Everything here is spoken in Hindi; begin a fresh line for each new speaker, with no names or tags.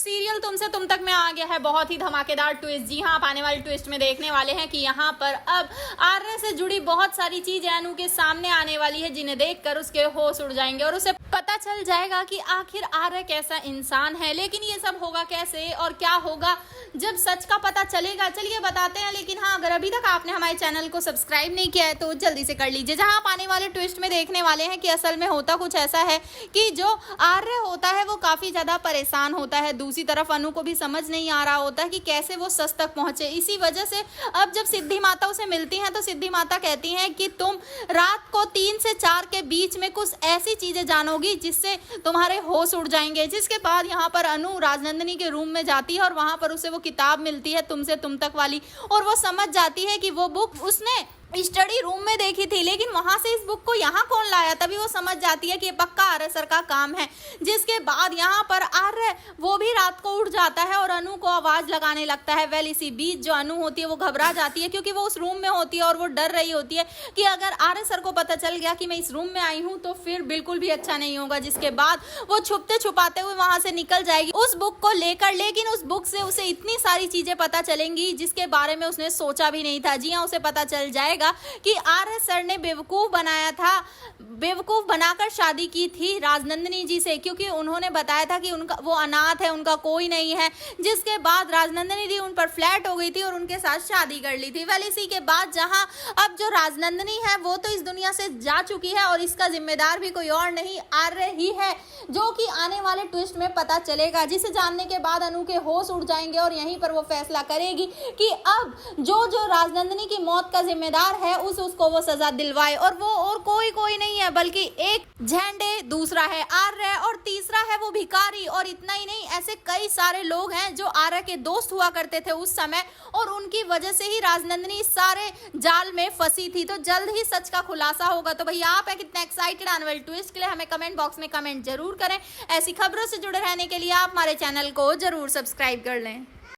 सीरियल तुमसे तुम तक में आ गया है बहुत ही धमाकेदार ट्विस्ट। जी हाँ, आप आने वाले ट्विस्ट में देखने वाले हैं कि यहाँ पर अब आर्य से जुड़ी बहुत सारी चीजें अनु के सामने आने वाली है, जिन्हें देखकर उसके होश उड़ जाएंगे और उसे पता चल जाएगा कि आखिर आर्य कैसा इंसान है। लेकिन ये सब होगा कैसे और क्या होगा जब सच का पता चलेगा, चलिए बताते हैं। लेकिन हाँ, अगर अभी तक आपने हमारे चैनल को सब्सक्राइब नहीं किया है तो जल्दी से कर लीजिए। जहाँ आप आने वाले ट्विस्ट में देखने वाले हैं कि असल में होता कुछ ऐसा है कि जो आर्य होता है वो काफी ज्यादा परेशान होता है, दूसरी तरफ अनु को भी समझ नहीं आ रहा होता कि कैसे वो सच तक पहुंचे। इसी वजह से अब जब सिद्धि माता उसे मिलती हैं तो सिद्धि माता कहती हैं कि तुम रात को 3 से 4 के बीच में कुछ ऐसी चीजें जानोगी जिससे तुम्हारे होश उड़ जाएंगे। जिसके बाद यहाँ पर अनु राजनंदिनी के रूम में जाती है और वहां पर उसे वो किताब मिलती है तुमसे तुम तक वाली, और वो समझ जाती है कि वो बुक उसने स्टडी रूम में देखी थी, लेकिन वहां से इस बुक को यहाँ कौन लाया। तभी वो समझ जाती है कि ये पक्का आर्य सर का काम है। जिसके बाद यहाँ पर आर्य वो भी रात को उठ जाता है और अनु को आवाज लगाने लगता है। वेल इसी बीच जो अनु होती है वो घबरा जाती है, क्योंकि वो उस रूम में होती है और वो डर रही होती है कि अगर आर्य सर को पता चल गया कि मैं इस रूम में आई हूँ तो फिर बिल्कुल भी अच्छा नहीं होगा। जिसके बाद वो छुपते छुपाते हुए वहां से निकल जाएगी उस बुक को लेकर, लेकिन उस बुक से उसे इतनी सारी चीजें पता चलेंगी जिसके बारे में उसने सोचा भी नहीं था। जी हाँ, उसे पता चल जाएगा कि आर्य सर ने बेवकूफ बनाया था, बेवकूफ बनाकर शादी की थी राजनंदिनी जी से, क्योंकि उन्होंने बताया था कि उनका वो अनाथ है, उनका कोई नहीं है। जिसके बाद राजनंदिनी जी उन पर फ्लैट हो गई थी और उनके साथ शादी कर ली थी। वेल इसी के बाद जहां अब जो राजनंदिनी है वो तो इस दुनिया से जा चुकी है और इसका जिम्मेदार भी कोई और नहीं आर्य ही है, जो कि आने वाले ट्विस्ट में पता चलेगा। जिसे जानने के बाद अनु के होश उड़ जाएंगे और यहीं पर वो फैसला करेगी कि अब जो राजनंदिनी की मौत का जिम्मेदार है उसको वो सजा दिलवाए, और वो और कोई नहीं है बल्कि एक झंडे, दूसरा है आर्य और तीसरा है वो भिखारी। और इतना ही नहीं, ऐसे कई सारे लोग हैं जो आर्य के दोस्त हुआ करते थे उस समय, और उनकी वजह से ही राजनंदिनी सारे जाल में फंसी थी। तो जल्द ही सच का खुलासा होगा। तो भैया आप है कितना एक्साइटेड आने वाले ट्विस्ट के लिए, हमें कमेंट बॉक्स में कमेंट जरूर करें। ऐसी खबरों से जुड़े रहने के लिए आप हमारे चैनल को जरूर सब्सक्राइब कर लें।